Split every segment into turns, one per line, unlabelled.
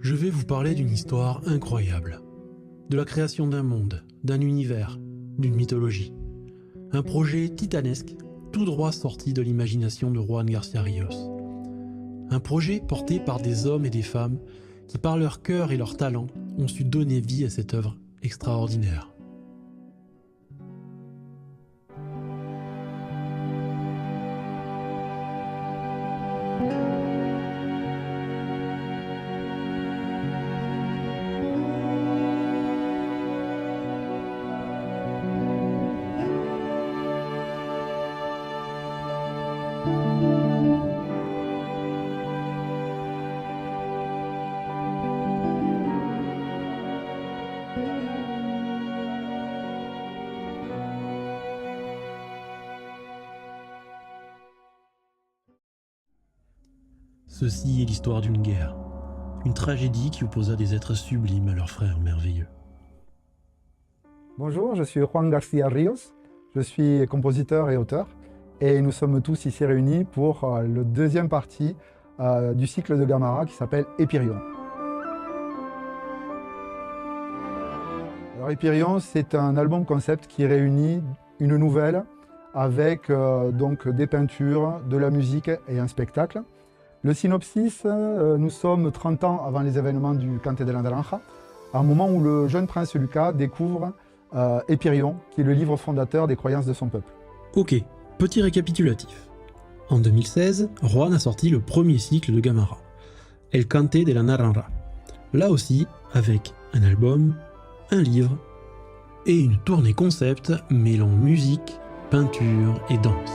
Je vais vous parler d'une histoire incroyable, de la création d'un monde, d'un univers, d'une mythologie. Un projet titanesque, tout droit sorti de l'imagination de Juan García Ríos. Un projet porté par des hommes et des femmes qui, par leur cœur et leur talent, ont su donner vie à cette œuvre extraordinaire. Ceci est l'histoire d'une guerre, une tragédie qui opposa des êtres sublimes à leurs frères merveilleux.
Bonjour, je suis Juan García Ríos, je suis compositeur et auteur, et nous sommes tous ici réunis pour le deuxième partie du cycle de Gamarra qui s'appelle Épyrion. Alors Épyrion, c'est un album concept qui réunit une nouvelle avec donc des peintures, de la musique et un spectacle. Le synopsis, nous sommes 30 ans avant les événements du Cante de la Naranja, à un moment où le jeune prince Lucas découvre Épyrion, qui est le livre fondateur des croyances de son peuple.
Ok, petit récapitulatif. En 2016, Juan a sorti le premier cycle de Gamarra, El Cante de la Naranja. Là aussi, avec un album, un livre et une tournée concept mêlant musique, peinture et danse.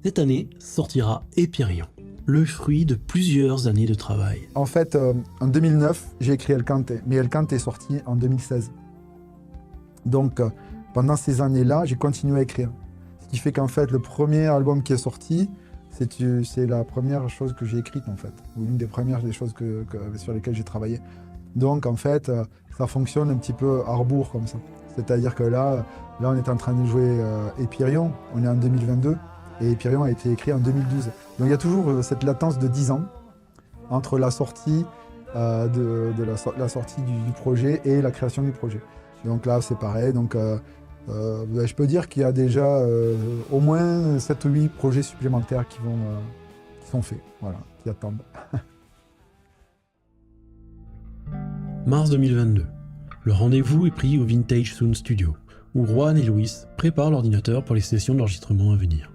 Cette année sortira Épyrion, le fruit de plusieurs années de travail.
En fait, en 2009, j'ai écrit El Cante, mais El Cante est sorti en 2016. Donc, pendant ces années-là, j'ai continué à écrire. Ce qui fait qu'en fait, le premier album qui est sorti, c'est la première chose que j'ai écrite, en fait. Ou une des premières des choses sur lesquelles j'ai travaillé. Donc, en fait, ça fonctionne un petit peu à rebours, comme ça. C'est-à-dire que là, on est en train de jouer Épyrion, on est en 2022. Et Épyrion a été écrit en 2012. Donc il y a toujours cette latence de 10 ans entre la sortie, la sortie du projet et la création du projet. Donc là, c'est pareil. Donc, je peux dire qu'il y a déjà au moins 7 ou 8 projets supplémentaires qui sont faits, voilà, qui attendent.
Mars 2022. Le rendez-vous est pris au Vintage Sound Studio, où Juan et Luis préparent l'ordinateur pour les sessions d'enregistrement à venir.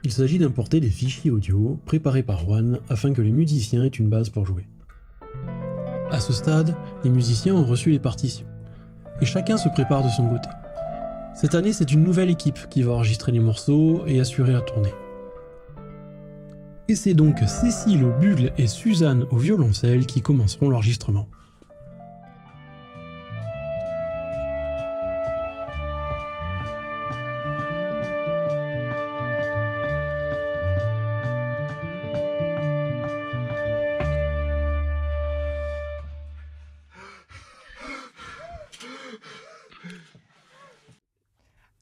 Il s'agit d'importer des fichiers audio préparés par Juan afin que les musiciens aient une base pour jouer. À ce stade, les musiciens ont reçu les partitions, et chacun se prépare de son côté. Cette année, c'est une nouvelle équipe qui va enregistrer les morceaux et assurer la tournée. Et c'est donc Cécile au bugle et Suzanne au violoncelle qui commenceront l'enregistrement.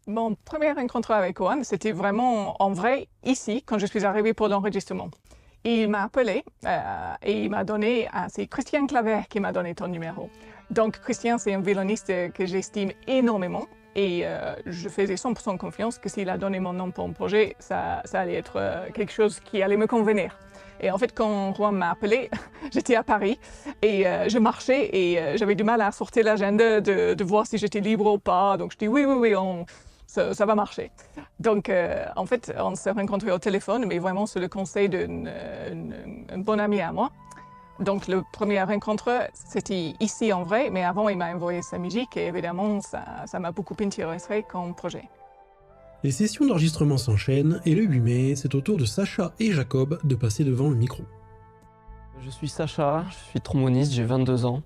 Mon premier rencontre avec Juan, c'était vraiment en vrai ici, quand je suis arrivée pour l'enregistrement. Il m'a appelé et il m'a donné, c'est Christian Claver qui m'a donné ton numéro. Donc Christian, c'est un violoniste que j'estime énormément et je faisais 100% confiance que s'il a donné mon nom pour un projet, ça allait être quelque chose qui allait me convenir. Et en fait, quand Juan m'a appelé, j'étais à Paris et je marchais et j'avais du mal à sortir l'agenda de voir si j'étais libre ou pas. Donc je dis oui, ça va marcher. Donc, en fait, on s'est rencontrés au téléphone, mais vraiment sur le conseil d'un bon ami à moi. Donc le premier rencontre, c'était ici en vrai, mais avant il m'a envoyé sa musique et évidemment ça m'a beaucoup intéressé comme projet.
Les sessions d'enregistrement s'enchaînent et le 8 mai, c'est au tour de Sacha et Jacob de passer devant le micro.
Je suis Sacha, je suis tromboniste, j'ai 22 ans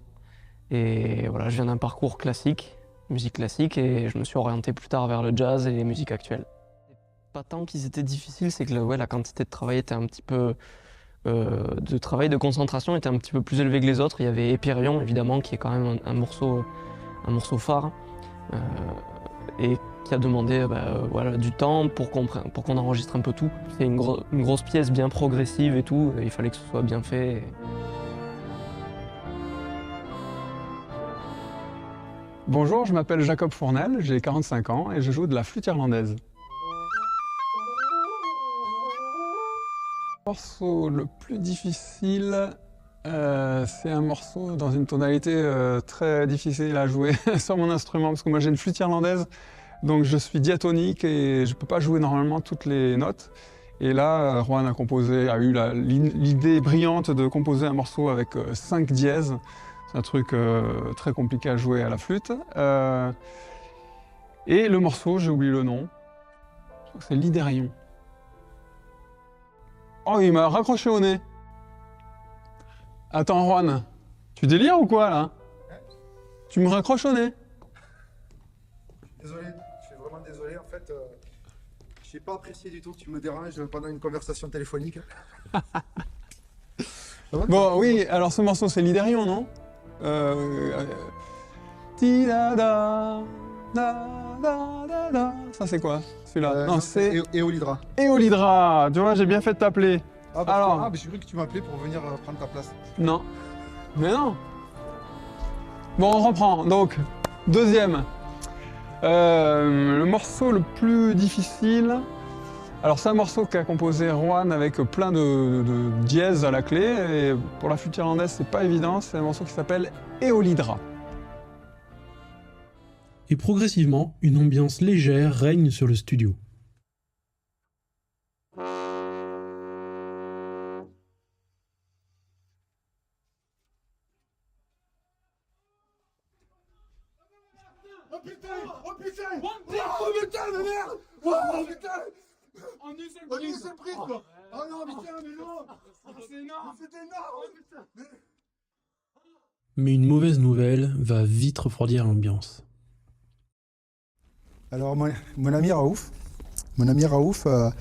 et voilà, je viens d'un parcours classique, musique classique, et je me suis orienté plus tard vers le jazz et les musiques actuelles. Pas tant qu'ils étaient difficiles, c'est que la quantité de travail était un petit peu... de concentration était un petit peu plus élevée que les autres. Il y avait Epyrion, évidemment, qui est quand même un morceau phare et qui a demandé voilà, du temps pour qu'on enregistre un peu tout. C'est une grosse pièce bien progressive et tout, et il fallait que ce soit bien fait.
Bonjour, je m'appelle Jacob Fournel, j'ai 45 ans et je joue de la flûte irlandaise. Le morceau le plus difficile, c'est un morceau dans une tonalité très difficile à jouer sur mon instrument, parce que moi j'ai une flûte irlandaise, donc je suis diatonique et je ne peux pas jouer normalement toutes les notes. Et là, Juan a eu l'idée brillante de composer un morceau avec 5 dièses. C'est un truc très compliqué à jouer à la flûte. Et le morceau, j'ai oublié le nom, je crois que c'est l'Hydérion. Oh, il m'a raccroché au nez. Attends, Juan, tu délires ou quoi, là? Tu me raccroches au nez?
Désolé, je suis vraiment désolé. En fait, je n'ai pas apprécié du tout que tu me déranges pendant une conversation téléphonique.
Bon, oui, alors ce morceau, c'est l'Hydérion, non? Ti-da-da, da-da-da-da. Ça, c'est quoi, celui-là? Non, c'est...
Éolydra.
Éolydra. Tu vois, j'ai bien fait de t'appeler. Alors...
mais j'ai cru que tu m'appelais pour venir prendre ta place.
Non. Mais non. Bon, on reprend. Donc, deuxième. Le morceau le plus difficile... Alors, c'est un morceau qu'a composé Juan avec plein de dièses à la clé. Et pour la flûte irlandaise, c'est pas évident. C'est un morceau qui s'appelle Éolydra.
Et progressivement, une ambiance légère règne sur le studio.
Oh putain! Oh putain! Oh putain de merde! Oh putain! On y s'est pris quoi! Oh non putain mais non! C'est énorme! C'est énorme! Putain!
Mais une mauvaise nouvelle va vite refroidir l'ambiance.
Alors mon ami Raouf a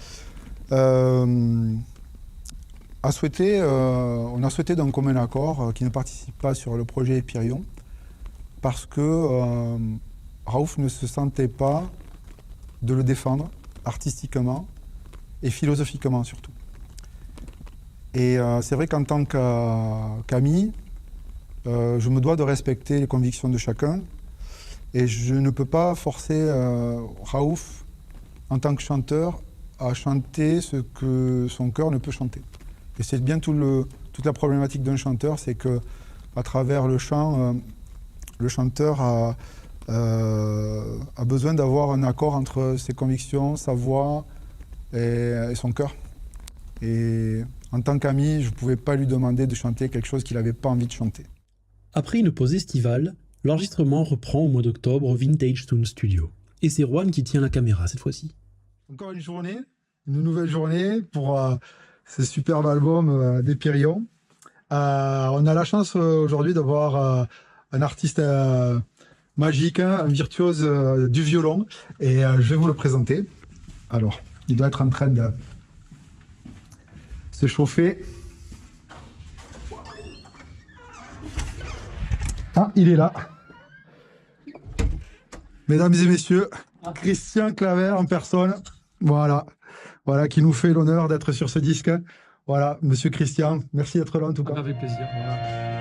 souhaité, on a souhaité d'un commun accord qu'il ne participe pas sur le projet Epyrion parce que Raouf ne se sentait pas de le défendre artistiquement et philosophiquement surtout. Et c'est vrai qu'en tant qu'ami, je me dois de respecter les convictions de chacun et je ne peux pas forcer Raouf en tant que chanteur à chanter ce que son cœur ne peut chanter. Et c'est bien toute la problématique d'un chanteur, c'est que à travers le chant, le chanteur a besoin d'avoir un accord entre ses convictions, sa voix et son cœur. Et en tant qu'ami, je ne pouvais pas lui demander de chanter quelque chose qu'il n'avait pas envie de chanter.
Après une pause estivale, l'enregistrement reprend au mois d'octobre au Vintage Tune Studio. Et c'est Juan qui tient la caméra cette fois-ci.
Encore une nouvelle journée pour ce superbe album d'Epyrion. On a la chance aujourd'hui d'avoir un artiste magique, un virtuose du violon, et je vais vous le présenter. Alors, il doit être en train de se chauffer. Ah, il est là. Mesdames et messieurs, Christian Claver en personne. Voilà, qui nous fait l'honneur d'être sur ce disque. Voilà, monsieur Christian, merci d'être là en tout cas.
Avec plaisir.
Voilà.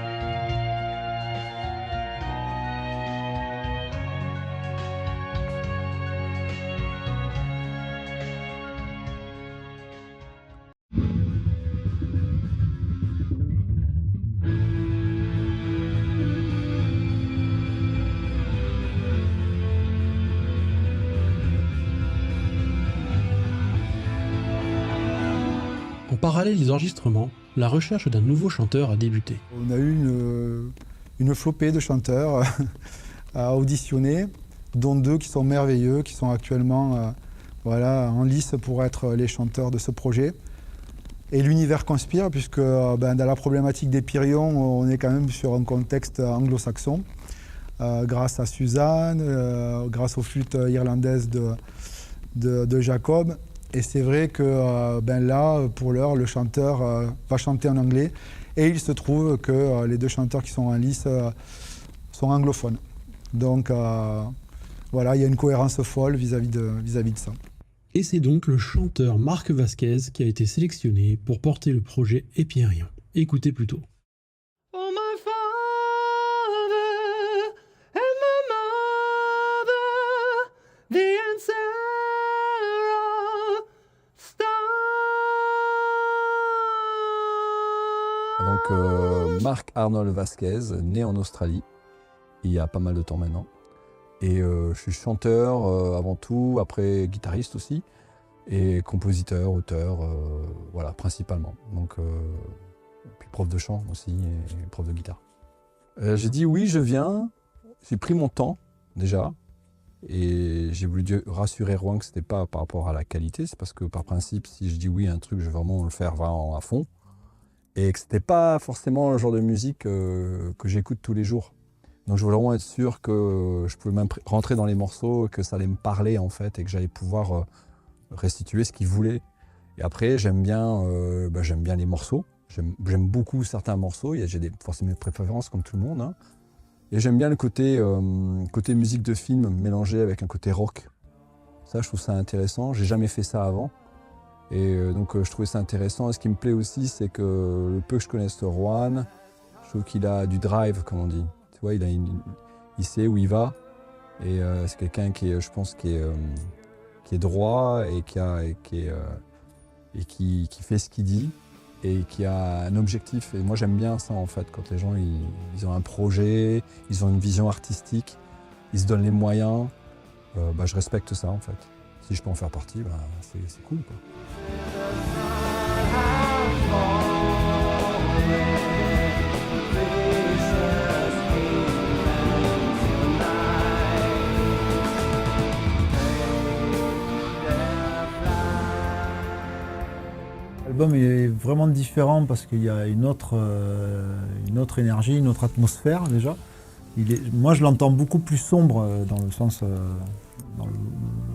En parallèle des enregistrements, la recherche d'un nouveau chanteur a débuté.
On a eu une flopée de chanteurs à auditionner, dont 2 qui sont merveilleux, qui sont actuellement en lice pour être les chanteurs de ce projet. Et l'univers conspire, puisque dans la problématique des Pyrions, on est quand même sur un contexte anglo-saxon, grâce à Suzanne, grâce aux flûtes irlandaises de Jacob. Et c'est vrai que là, pour l'heure, le chanteur va chanter en anglais. Et il se trouve que les 2 chanteurs qui sont en lice sont anglophones. Donc voilà, il y a une cohérence folle vis-à-vis de ça.
Et c'est donc le chanteur Marc Vasquez qui a été sélectionné pour porter le projet Épirion. Écoutez plutôt.
For my father and my mother, the answer star.
Donc Marc Arnold Vasquez, né en Australie, il y a pas mal de temps maintenant. Et je suis chanteur avant tout, après guitariste aussi, et compositeur, auteur, voilà, principalement. Donc, puis prof de chant aussi, et prof de guitare. J'ai dit oui, je viens, j'ai pris mon temps déjà, et j'ai voulu rassurer Rouen que ce n'était pas par rapport à la qualité, c'est parce que par principe, si je dis oui à un truc, je vais vraiment le faire vraiment à fond, et que ce n'était pas forcément le genre de musique que j'écoute tous les jours. Donc je voulais vraiment être sûr que je pouvais même rentrer dans les morceaux, que ça allait me parler en fait et que j'allais pouvoir restituer ce qu'ils voulaient. Et après j'aime bien les morceaux, j'aime beaucoup certains morceaux, j'ai forcément mes préférences comme tout le monde. Hein. Et j'aime bien le côté musique de film mélangé avec un côté rock. Ça je trouve ça intéressant, j'ai jamais fait ça avant. Et donc je trouvais ça intéressant. Et ce qui me plaît aussi c'est que le peu que je connaisse Rohan, je trouve qu'il a du drive comme on dit. Ouais, il sait où il va et c'est quelqu'un qui est, je pense, qui est droit et qui fait ce qu'il dit et qui a un objectif. Et moi, j'aime bien ça en fait, quand les gens ils ont un projet, ils ont une vision artistique, ils se donnent les moyens. Je respecte ça en fait. Si je peux en faire partie, c'est cool, quoi.
L'album est vraiment différent parce qu'il y a une autre énergie, une autre atmosphère déjà. Moi je l'entends beaucoup plus sombre dans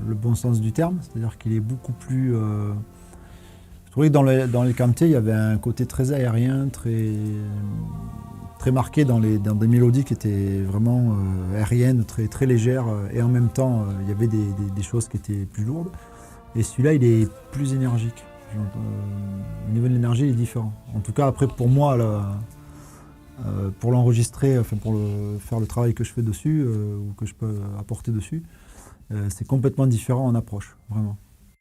le bon sens du terme, c'est-à-dire qu'il est beaucoup plus... Je trouvais que dans les cantés il y avait un côté très aérien, très marqué dans des mélodies qui étaient vraiment aériennes, très légères, et en même temps il y avait des choses qui étaient plus lourdes. Et celui-là il est plus énergique. Au niveau de l'énergie, il est différent. En tout cas, après, pour moi, pour l'enregistrer, pour faire le travail que je fais dessus, ou que je peux apporter dessus, c'est complètement différent en approche, vraiment.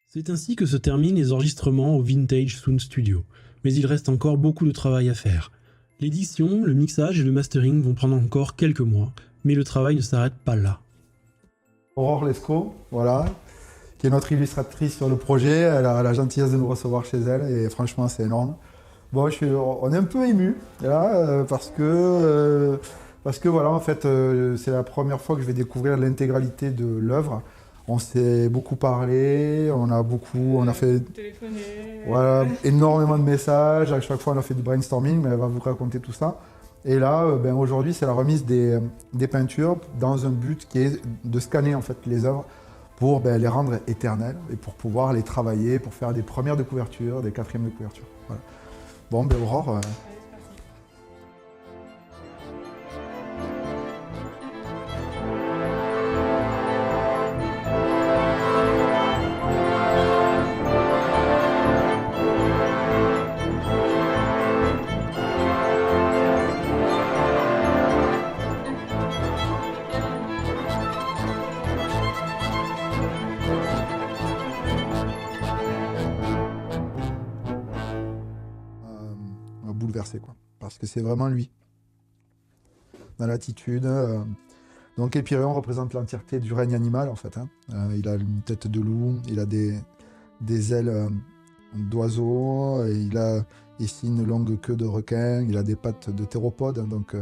C'est ainsi que se terminent les enregistrements au Vintage Sound Studio. Mais il reste encore beaucoup de travail à faire. L'édition, le mixage et le mastering vont prendre encore quelques mois, mais le travail ne s'arrête pas là.
Aurore Lescaut, voilà, qui est notre illustratrice sur le projet. Elle a la gentillesse de nous recevoir chez elle et franchement c'est énorme. Bon, on est un peu ému là parce que voilà, en fait c'est la première fois que je vais découvrir l'intégralité de l'œuvre. On s'est beaucoup parlé, on a fait voilà, énormément de messages. À chaque fois on a fait du brainstorming, mais elle va vous raconter tout ça. Et là, aujourd'hui c'est la remise des peintures dans un but qui est de scanner en fait les œuvres pour les rendre éternelles et pour pouvoir les travailler, pour faire des premières de couverture, des quatrièmes de couverture. Voilà. Bon, Aurore... bouleversé, quoi, parce que c'est vraiment lui, dans l'attitude. Donc Épirion représente l'entièreté du règne animal, en fait. Hein. Il a une tête de loup, il a des ailes d'oiseau, et Ici, une longue queue de requin. Il a des pattes de théropodes, donc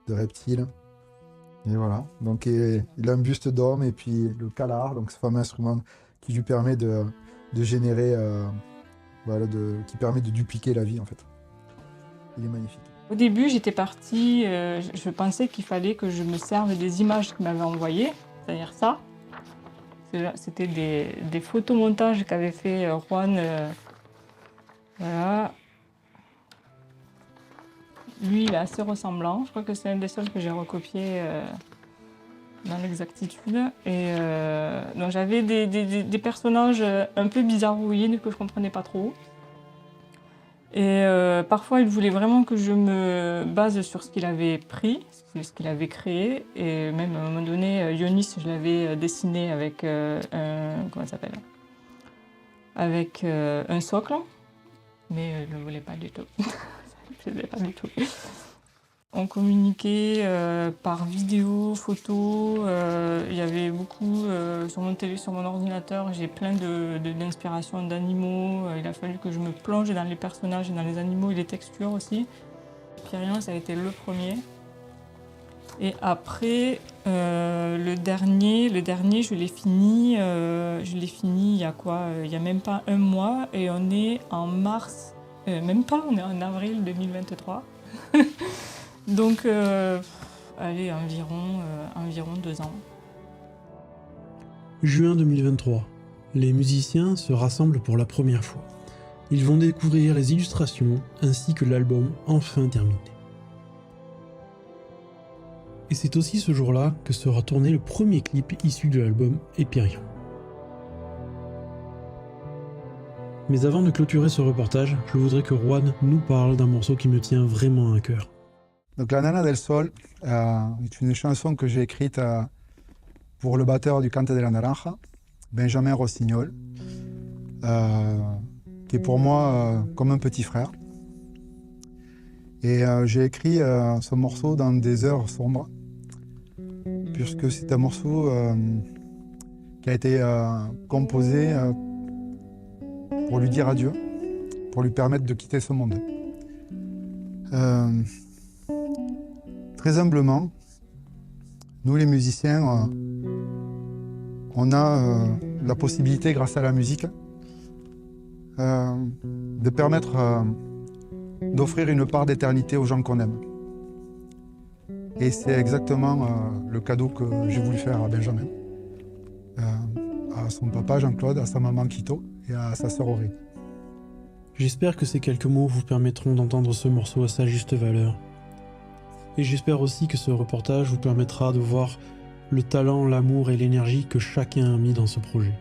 de reptiles. Et voilà. Donc, il a un buste d'homme et puis le calar, donc ce fameux instrument qui lui permet de générer, qui permet de dupliquer la vie en fait. Il est magnifique.
Au début, j'étais partie, je pensais qu'il fallait que je me serve des images qu'il m'avait envoyées, c'est-à-dire ça. C'était des photomontages qu'avait fait Juan. Voilà. Lui, il est assez ressemblant. Je crois que c'est un des seuls que j'ai recopié dans l'exactitude. Et donc j'avais des personnages un peu bizarroïdes que je comprenais pas trop. Et parfois, il voulait vraiment que je me base sur ce qu'il avait pris, ce qu'il avait créé. Et même à un moment donné, Ionis, je l'avais dessiné avec comment ça s'appelle ? Avec un socle. Mais je ne voulais pas du tout. Ça ne plaisait pas du tout. On communiquait par vidéo, photo. Il y avait beaucoup sur mon ordinateur. J'ai plein d'inspirations d'animaux. Il a fallu que je me plonge dans les personnages et dans les animaux et les textures aussi. Pyrien, ça a été le premier. Et après, le dernier, je l'ai fini. Il y a quoi ? Il n'y a même pas un mois et on est en mars. Même pas, on est en avril 2023. Donc, allez, environ 2 ans.
Juin 2023. Les musiciens se rassemblent pour la première fois. Ils vont découvrir les illustrations ainsi que l'album enfin terminé. Et c'est aussi ce jour-là que sera tourné le premier clip issu de l'album Epyrion. Mais avant de clôturer ce reportage, je voudrais que Juan nous parle d'un morceau qui me tient vraiment à cœur.
Donc La Nana del Sol est une chanson que j'ai écrite pour le batteur du Cante de la Naranja, Benjamin Rossignol, qui est pour moi comme un petit frère. Et j'ai écrit ce morceau dans des heures sombres, puisque c'est un morceau qui a été composé pour lui dire adieu, pour lui permettre de quitter ce monde. Très humblement, nous les musiciens, on a la possibilité, grâce à la musique, de permettre d'offrir une part d'éternité aux gens qu'on aime. Et c'est exactement le cadeau que j'ai voulu faire à Benjamin, à son papa Jean-Claude, à sa maman Quito et à sa sœur Aurélie.
J'espère que ces quelques mots vous permettront d'entendre ce morceau à sa juste valeur. Et j'espère aussi que ce reportage vous permettra de voir le talent, l'amour et l'énergie que chacun a mis dans ce projet.